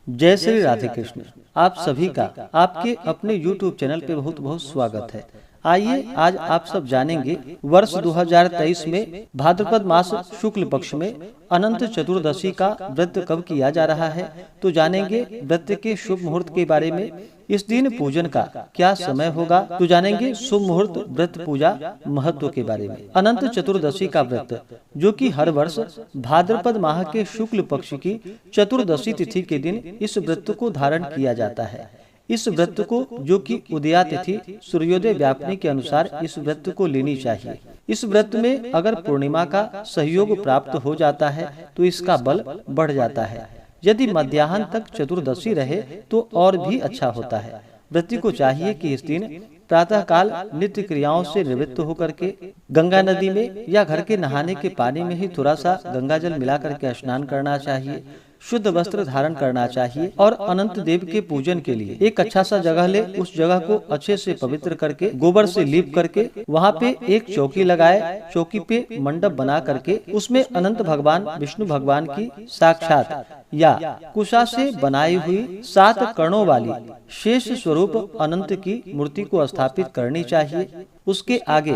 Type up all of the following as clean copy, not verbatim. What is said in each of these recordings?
जय श्री राधे कृष्ण। आप सभी का आपके अपने YouTube चैनल पे बहुत बहुत स्वागत है। आइए आज आप सब जानेंगे वर्ष 2023 में भाद्रपद मास शुक्ल पक्ष में अनंत चतुर्दशी का व्रत कब किया जा रहा है। तो जानेंगे व्रत के शुभ मुहूर्त के बारे में, इस दिन पूजन का क्या समय होगा। तो जानेंगे शुभ मुहूर्त व्रत पूजा महत्व के बारे में। अनंत चतुर्दशी का व्रत जो कि हर वर्ष भाद्रपद माह के शुक्ल पक्ष की चतुर्दशी तिथि के दिन इस व्रत को धारण किया जाता है। इस व्रत को जो कि उदया तिथि सूर्योदय व्यापनी के अनुसार इस व्रत को लेनी चाहिए। इस व्रत में अगर पूर्णिमा का सहयोग प्राप्त हो जाता है तो इसका बल बढ़ जाता है। यदि मध्याह्न तक चतुर्दशी रहे तो और भी अच्छा होता है। व्रती को चाहिए कि इस दिन प्रातः काल नित्य क्रियाओं से निवृत्त होकर के गंगा नदी में या घर के नहाने के पानी में ही थोड़ा सा गंगा जल मिला करके स्नान करना चाहिए। शुद्ध वस्त्र धारण करना चाहिए और अनंत देव के पूजन के लिए एक अच्छा सा जगह ले, उस जगह को अच्छे से पवित्र करके गोबर से लीप करके वहाँ पे एक चौकी लगाए। चौकी पे मंडप बना करके उसमें अनंत भगवान विष्णु भगवान की साक्षात या कुशा से बनाई हुई 7 कर्णों वाली शेष स्वरूप अनंत की मूर्ति को स्थापित करनी चाहिए। उसके आगे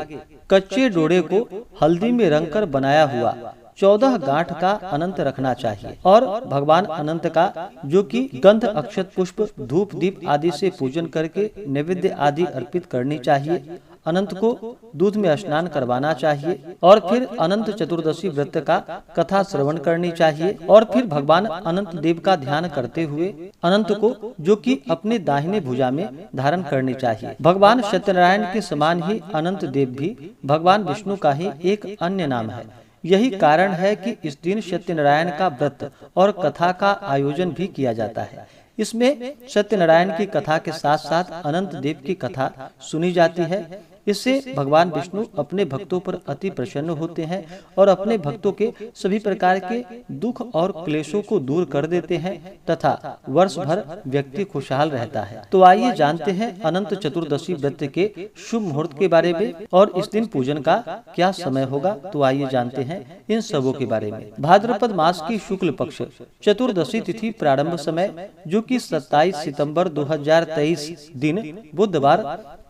कच्चे डोरे को हल्दी में रंग कर बनाया हुआ 14 गांठ का अनंत रखना चाहिए और भगवान अनंत का जो कि गंध अक्षत पुष्प धूप दीप आदि से पूजन करके नैवेद्य आदि अर्पित करनी चाहिए। अनंत को दूध में स्नान करवाना चाहिए और फिर अनंत चतुर्दशी व्रत का कथा श्रवण करनी चाहिए और फिर भगवान अनंत देव का ध्यान करते हुए अनंत को जो कि अपने दाहिने भुजा में धारण करनी चाहिए। भगवान सत्यनारायण के समान ही अनंत देव भी भगवान विष्णु का ही एक अन्य नाम है। यही कारण है कि इस दिन सत्यनारायण का व्रत और कथा का आयोजन भी किया जाता है। इसमें सत्यनारायण की कथा के साथ साथ अनंत देव की कथा सुनी जाती है। इससे भगवान विष्णु अपने भक्तों पर अति प्रसन्न होते हैं और अपने भक्तों के सभी प्रकार के दुख और क्लेशों को दूर कर देते हैं तथा वर्ष भर व्यक्ति खुशहाल रहता है। तो आइए जानते हैं अनंत चतुर्दशी व्रत के शुभ मुहूर्त के बारे में और इस दिन पूजन का क्या समय होगा। तो आइए जानते हैं इन सबों के बारे में। भाद्रपद मास की शुक्ल पक्ष चतुर्दशी तिथि प्रारंभ समय जो कि 27 सितंबर 2023 दिन बुधवार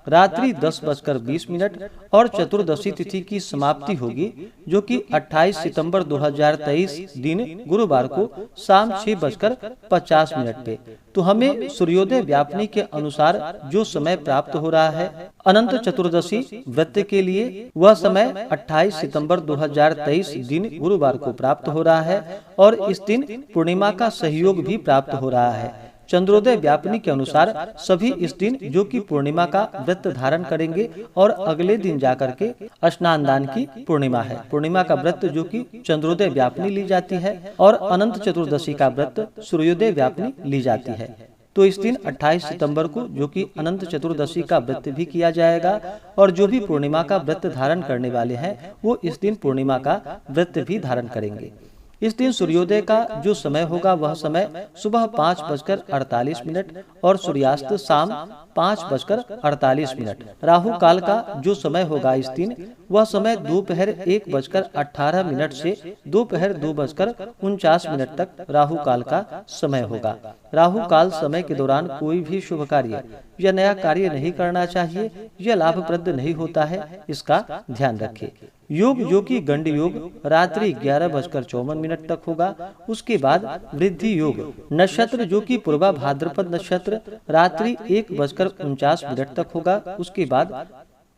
रात्रि 10:20 और चतुर्दशी तिथि की समाप्ति होगी जो कि 28 सितंबर 2023 दिन गुरुवार को शाम 6:50 पे। तो हमें सूर्योदय व्यापनी के अनुसार जो समय प्राप्त हो रहा है अनंत चतुर्दशी व्रत के लिए, वह समय 28 सितंबर 2023 दिन गुरुवार को प्राप्त हो रहा है और इस दिन पूर्णिमा का सहयोग भी प्राप्त हो रहा है। चंद्रोदय व्यापनी के अनुसार सभी इस दिन जो कि पूर्णिमा का व्रत धारण करेंगे और अगले दिन जाकर के स्नान दान की पूर्णिमा है। पूर्णिमा का व्रत जो कि चंद्रोदय व्यापनी ली जाती है और अनंत चतुर्दशी का व्रत सूर्योदय व्यापनी ली जाती है। तो इस दिन 28 सितंबर को जो कि अनंत चतुर्दशी का व्रत भी किया जाएगा और जो भी पूर्णिमा का व्रत धारण करने वाले हैं वो इस दिन पूर्णिमा का व्रत भी धारण करेंगे। इस दिन सूर्योदय का जो समय होगा वह समय सुबह 5:48 और सूर्यास्त शाम 5:48। राहु काल का जो समय होगा इस दिन वह समय दोपहर 1:18 से दोपहर 2:49 तक राहु काल का समय होगा। राहु काल समय के दौरान कोई भी शुभ कार्य या नया कार्य नहीं करना चाहिए। यह लाभप्रद नहीं होता है, इसका ध्यान रखें। योग जो कि गंड योग रात्रि 11:54 तक होगा। उसके बाद वृद्धि योग नक्षत्र जो कि पूर्वा भाद्रपद नक्षत्र रात्रि 1:49 तक होगा। उसके बाद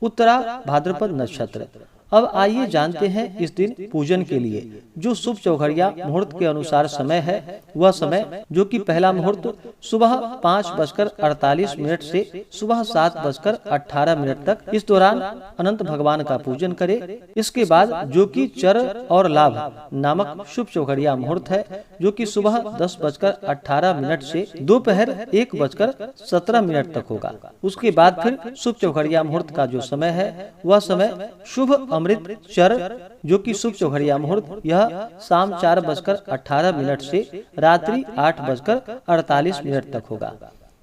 उत्तरा भाद्रपद नक्षत्र। अब आइए जानते हैं इस दिन पूजन के लिए जो शुभ चौघड़िया मुहूर्त के अनुसार समय है। वह समय जो कि पहला मुहूर्त सुबह 5:48 से सुबह 7:18 तक, इस दौरान अनंत भगवान का पूजन करें। इसके बाद जो कि चर और लाभ नामक शुभ चौघड़िया मुहूर्त है जो कि सुबह 10:18 से दोपहर 1:17 तक होगा। उसके बाद फिर शुभ चौघड़िया मुहूर्त का जो समय है वह समय शुभ अमृत चर जो कि शुभ चौघड़िया मुहूर्त यह शाम 4:18 से रात्रि 8:48 तक होगा।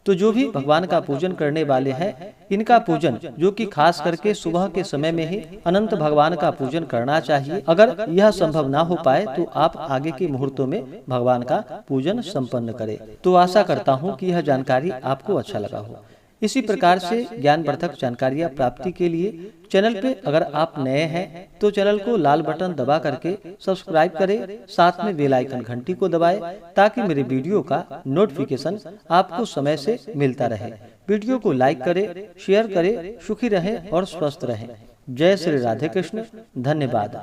तो जो भी भगवान का पूजन करने वाले हैं, इनका पूजन जो कि खास करके सुबह के समय में ही अनंत भगवान का पूजन करना चाहिए। अगर यह संभव ना हो पाए तो आप आगे के मुहूर्तों में भगवान का पूजन संपन्न करें। तो आशा करता हूँ कि यह जानकारी आपको अच्छा लगा हो। इसी प्रकार से ज्ञानवर्धक जानकारियाँ प्राप्ति के लिए चैनल पे अगर आप नए हैं तो चैनल को लाल बटन दबा करके सब्सक्राइब करें, साथ में बेल आइकन घंटी को दबाएं ताकि मेरे वीडियो का नोटिफिकेशन आपको समय से मिलता रहे। वीडियो को लाइक करें, शेयर करें, सुखी रहें और स्वस्थ रहें। जय श्री राधे कृष्ण। धन्यवाद।